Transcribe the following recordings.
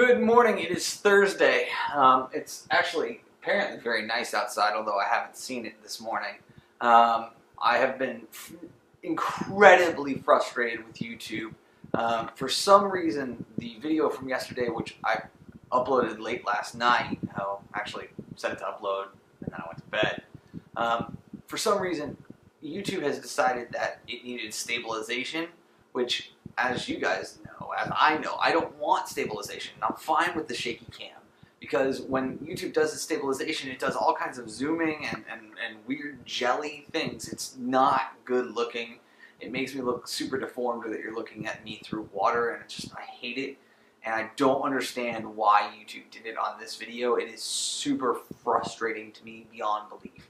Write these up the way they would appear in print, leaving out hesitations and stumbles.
Good morning. It is Thursday. It's actually apparently very nice outside, although I haven't seen it this morning. I have been incredibly frustrated with YouTube. For some reason, the video from yesterday, which I uploaded late last night, actually set it to upload and then I went to bed. For some reason, YouTube has decided that it needed stabilization, which, as you guys know, as I know, I don't want stabilization. I'm fine with the shaky cam, because when YouTube does the stabilization, it does all kinds of zooming and weird jelly things. It's not good looking. It makes me look super deformed, or that you're looking at me through water, and it's just, I hate it. And I don't understand why YouTube did it on this video. It is super frustrating to me beyond belief.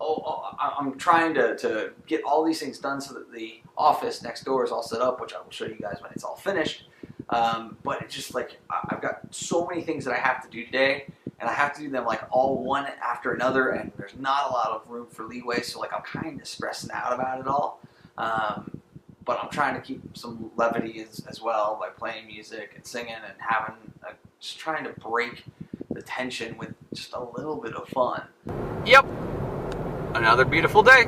I'm trying to get all these things done so that the office next door is all set up, which I will show you guys when it's all finished. But it's just like, I've got so many things that I have to do today, and I have to do them like all one after another, and there's not a lot of room for leeway, so like I'm kind of stressing out about it all. But I'm trying to keep some levity as well by playing music and singing and having just trying to break the tension with just a little bit of fun. Yep. Another beautiful day.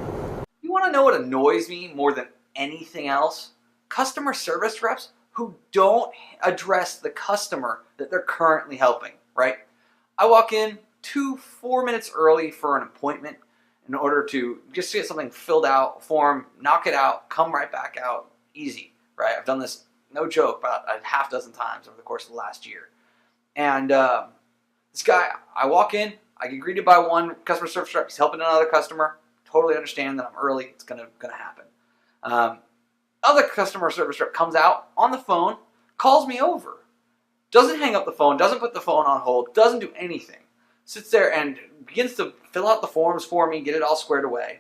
You want to know what annoys me more than anything else? Customer service reps who don't address the customer that they're currently helping, right? I walk in 4 minutes early for an appointment in order to just get something filled out, form, knock it out, come right back out, easy, right? I've done this, no joke, about a half dozen times over the course of the last year. And this guy, I walk in, I get greeted by one customer service rep. He's helping another customer. Totally understand that I'm early. It's gonna happen. Other customer service rep comes out on the phone, calls me over. Doesn't hang up the phone, doesn't put the phone on hold, doesn't do anything. Sits there and begins to fill out the forms for me, get it all squared away.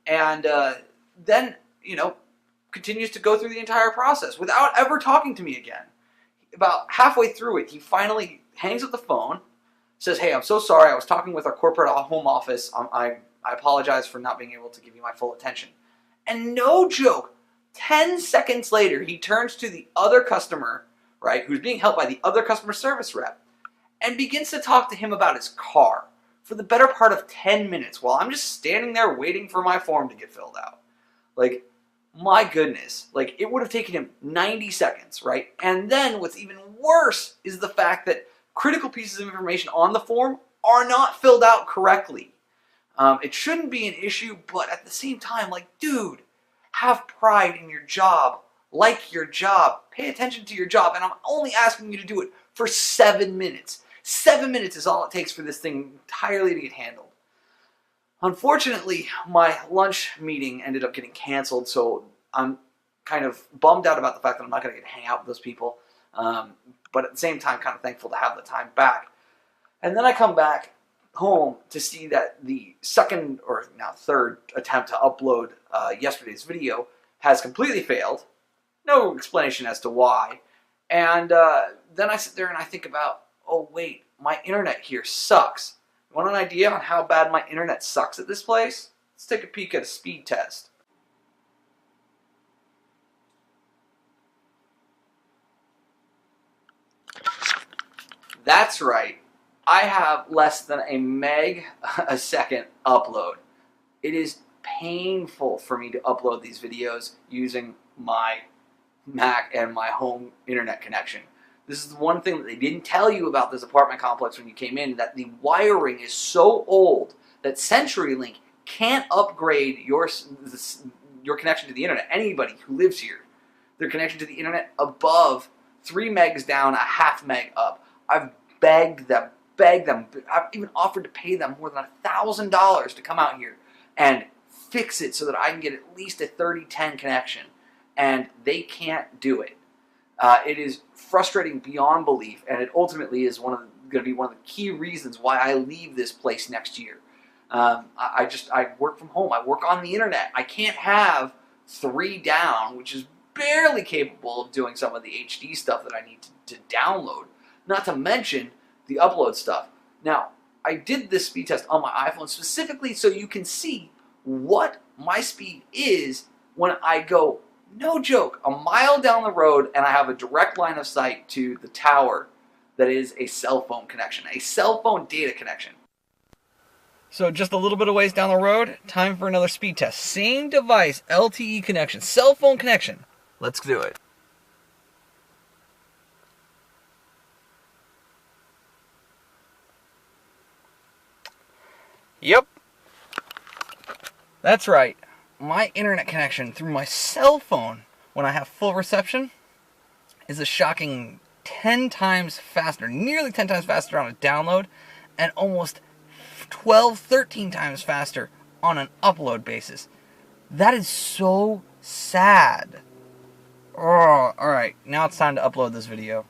And then, continues to go through the entire process without ever talking to me again. About halfway through it, he finally hangs up the phone, says, "Hey, I'm so sorry. I was talking with our corporate home office. I apologize for not being able to give you my full attention." And no joke, 10 seconds later, he turns to the other customer, right, who's being helped by the other customer service rep, and begins to talk to him about his car for the better part of 10 minutes while I'm just standing there waiting for my form to get filled out. Like, my goodness. Like, it would have taken him 90 seconds, right? And then what's even worse is the fact that critical pieces of information on the form are not filled out correctly. It shouldn't be an issue, but at the same time, like, dude, have pride in your job, like your job, pay attention to your job, and I'm only asking you to do it for 7 minutes. 7 minutes is all it takes for this thing entirely to get handled. Unfortunately, my lunch meeting ended up getting canceled, so I'm kind of bummed out about the fact that I'm not going to get to hang out with those people. But at the same time, kind of thankful to have the time back. And then I come back home to see that the second, or now third, attempt to upload yesterday's video has completely failed. No explanation as to why. And then I sit there and I think about, oh wait, my internet here sucks. You want an idea on how bad my internet sucks at this place? Let's take a peek at a speed test. That's right. I have less than a meg a second upload. It is painful for me to upload these videos using my Mac and my home internet connection. This is one thing that they didn't tell you about this apartment complex when you came in, that the wiring is so old that CenturyLink can't upgrade your connection to the internet. Anybody who lives here, their connection to the internet above 3 megs down, a half meg up. I've begged them. I've even offered to pay them more than $1,000 to come out here and fix it so that I can get at least a 3010 connection. And they can't do it. It is frustrating beyond belief, and it ultimately is going to be one of the key reasons why I leave this place next year. I work from home. I work on the internet. I can't have 3 down, which is barely capable of doing some of the HD stuff that I need to download. Not to mention the upload stuff. Now, I did this speed test on my iPhone specifically so you can see what my speed is when I go no joke, a mile down the road, and I have a direct line of sight to the tower that is a cell phone connection, a cell phone data connection. So just a little bit of ways down the road, time for another speed test. Same device, LTE connection, cell phone connection. Let's do it. Yep. That's right. My internet connection through my cell phone when I have full reception is a shocking 10 times faster, nearly 10 times faster on a download, and almost 12, 13 times faster on an upload basis. That is so sad. Oh, alright, now it's time to upload this video.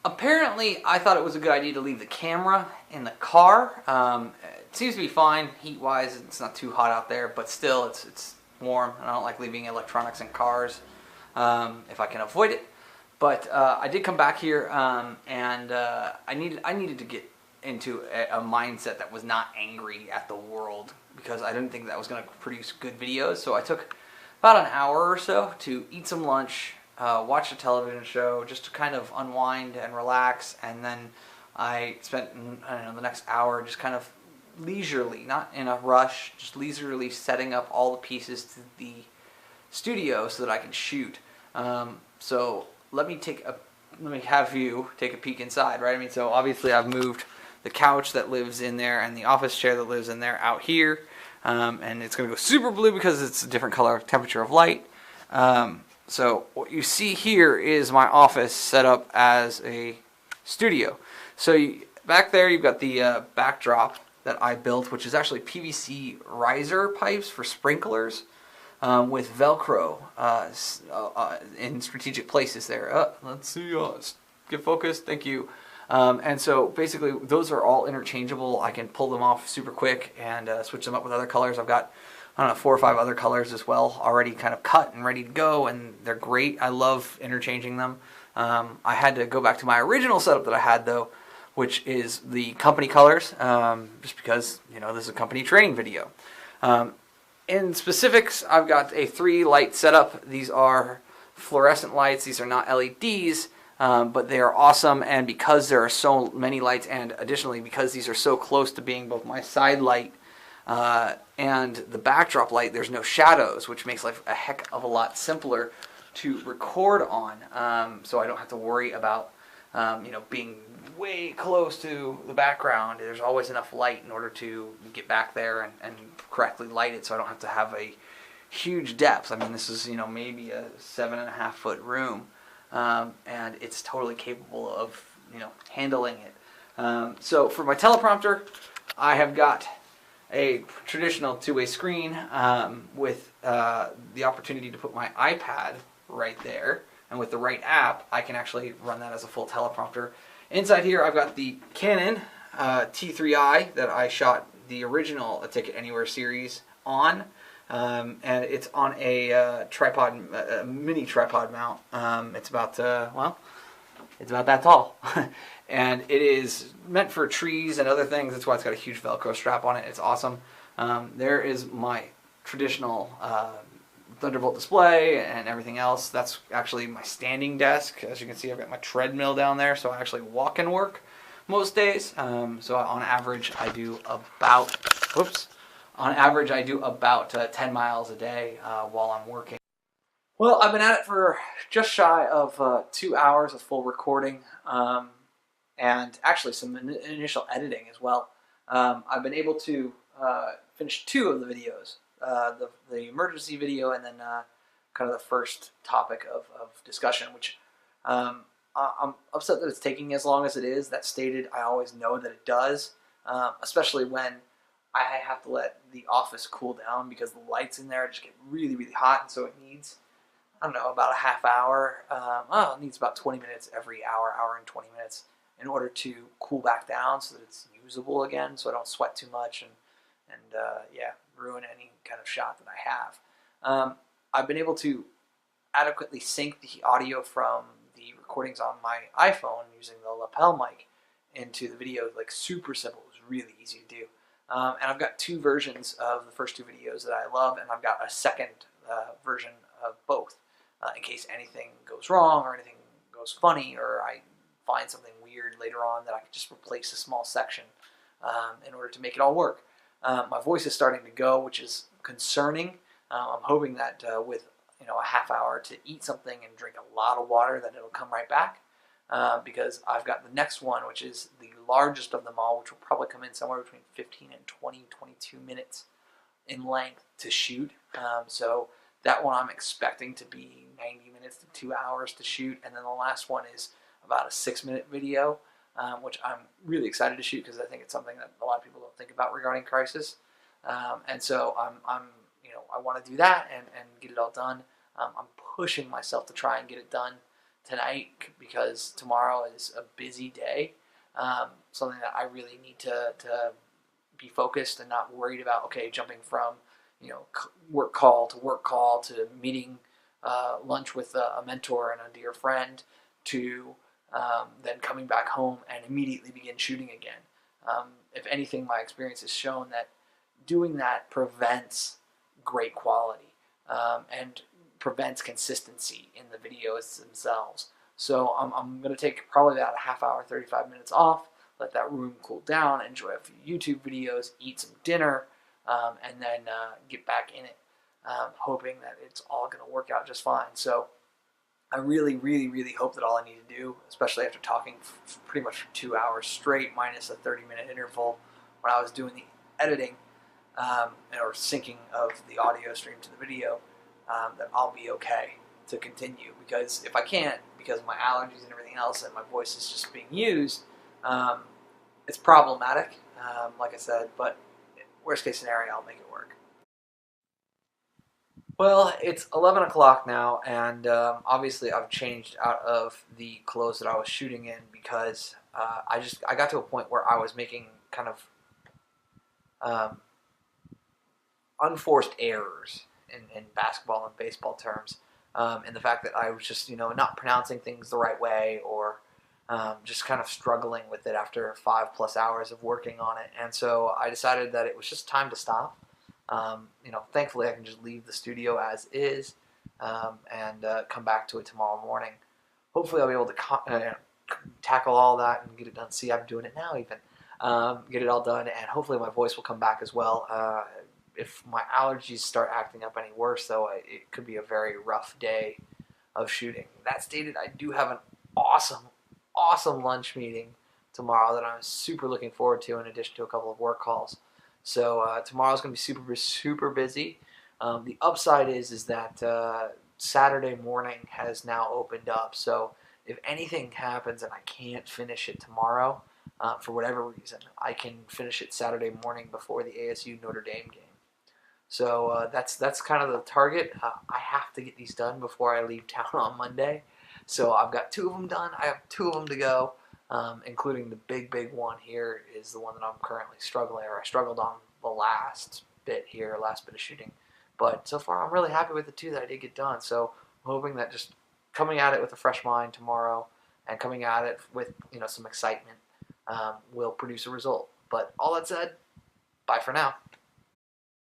Apparently, I thought it was a good idea to leave the camera in the car. It seems to be fine heat-wise. It's not too hot out there, but still, it's warm, and I don't like leaving electronics in cars if I can avoid it. But I did come back here, and I needed to get into a mindset that was not angry at the world, because I didn't think that was going to produce good videos. So I took about an hour or so to eat some lunch, watch a television show, just to kind of unwind and relax, and then I spent, I don't know, the next hour just kind of leisurely, not in a rush, just leisurely setting up all the pieces to the studio so that I can shoot. So let me have you take a peek inside, right? I mean, so obviously I've moved the couch that lives in there and the office chair that lives in there out here, and it's going to go super blue because it's a different color temperature of light. So what you see here is my office set up as a studio. So back there you've got the backdrop that I built, which is actually PVC riser pipes for sprinklers with Velcro in strategic places there. Let's see, get focused, thank you. And so basically those are all interchangeable. I can pull them off super quick and switch them up with other colors. I've got, I don't know, 4 or 5 other colors as well already kind of cut and ready to go, and they're great. I love interchanging them. I had to go back to my original setup that I had though, which is the company colors, just because, you know, this is a company training video. In specifics, I've got a 3 light setup. These are fluorescent lights. These are not LEDs. But they are awesome, and because there are so many lights, and additionally because these are so close to being both my side light and the backdrop light, there's no shadows, which makes life a heck of a lot simpler to record on. So I don't have to worry about you know, being way close to the background. There's always enough light in order to get back there and correctly light it, so I don't have to have a huge depth. I mean, this is, you know, maybe a 7.5-foot room. And it's totally capable of, you know, handling it. So for my teleprompter, I have got a traditional 2-way screen with the opportunity to put my iPad right there, and with the right app, I can actually run that as a full teleprompter. Inside here, I've got the Canon T3i that I shot the original A Ticket Anywhere series on. And it's on a tripod, a mini tripod mount. It's about, well, it's about that tall. And it is meant for trees and other things. That's why it's got a huge Velcro strap on it. It's awesome. There is my traditional Thunderbolt display and everything else. That's actually my standing desk. As you can see, I've got my treadmill down there, so I actually walk and work most days. So on average, I do about, on average, I do about 10 miles a day while I'm working. Well, I've been at it for just shy of 2 hours of full recording, and actually some initial editing as well. I've been able to finish 2 of the videos, the emergency video and then kind of the first topic of discussion, which I'm upset that it's taking as long as it is. That's stated. I always know that it does, especially when I have to let the office cool down because the lights in there just get really, really hot, and so it needs, I don't know, about a half hour. It needs about 20 minutes every hour, hour and 20 minutes in order to cool back down so that it's usable again, so I don't sweat too much and yeah, ruin any kind of shot that I have. I've been able to adequately sync the audio from the recordings on my iPhone using the lapel mic into the video, like super simple. It was really easy to do. And I've got 2 versions of the first 2 videos that I love, and I've got a second version of both, in case anything goes wrong or anything goes funny, or I find something weird later on that I can just replace a small section in order to make it all work. My voice is starting to go, which is concerning. I'm hoping that with a half hour to eat something and drink a lot of water, that it'll come right back. Because I've got the next one, which is the largest of them all, which will probably come in somewhere between 15 and 22 minutes in length to shoot. So that one I'm expecting to be 90 minutes to 2 hours to shoot. And then the last one is about a 6-minute video, which I'm really excited to shoot because I think it's something that a lot of people don't think about regarding Crisis. And so I want to do that and get it all done. I'm pushing myself to try and get it done tonight because tomorrow is a busy day. Something that I really need to be focused and not worried about, okay, jumping from work call to meeting lunch with a mentor and a dear friend to then coming back home and immediately begin shooting again. If anything, my experience has shown that doing that prevents great quality and prevents consistency in the videos themselves. So I'm going to take probably about a half hour, 35 minutes off, let that room cool down, enjoy a few YouTube videos, eat some dinner, and then get back in it, hoping that it's all going to work out just fine. So I really, really, really hope that all I need to do, especially after talking pretty much for 2 hours straight, minus a 30-minute interval when I was doing the editing or syncing of the audio stream to the video, that I'll be okay to continue. Because if I can't, because of my allergies and everything else, and my voice is just being used, it's problematic, like I said, but worst case scenario, I'll make it work. Well, it's 11 o'clock now, and obviously I've changed out of the clothes that I was shooting in because I got to a point where I was making kind of unforced errors in basketball and baseball terms, and the fact that I was just not pronouncing things the right way, or just kind of struggling with it after 5+ hours of working on it. And so I decided that it was just time to stop. Thankfully I can just leave the studio as is and come back to it tomorrow morning. Hopefully I'll be able to tackle all that and get it done. See, I'm doing it now even. Get it all done, and hopefully my voice will come back as well. If my allergies start acting up any worse, though, it could be a very rough day of shooting. That stated, I do have an awesome lunch meeting tomorrow that I'm super looking forward to, in addition to a couple of work calls. So tomorrow's going to be super busy. The upside is that Saturday morning has now opened up. So if anything happens and I can't finish it tomorrow, for whatever reason, I can finish it Saturday morning before the ASU Notre Dame game. So that's kind of the target. I have to get these done before I leave town on Monday. So I've got 2 of them done. I have 2 of them to go, including the big one here is the one that I'm currently struggling, or I struggled on the last bit of shooting. But so far I'm really happy with the 2 that I did get done. So I'm hoping that just coming at it with a fresh mind tomorrow and coming at it with some excitement will produce a result. But all that said, bye for now.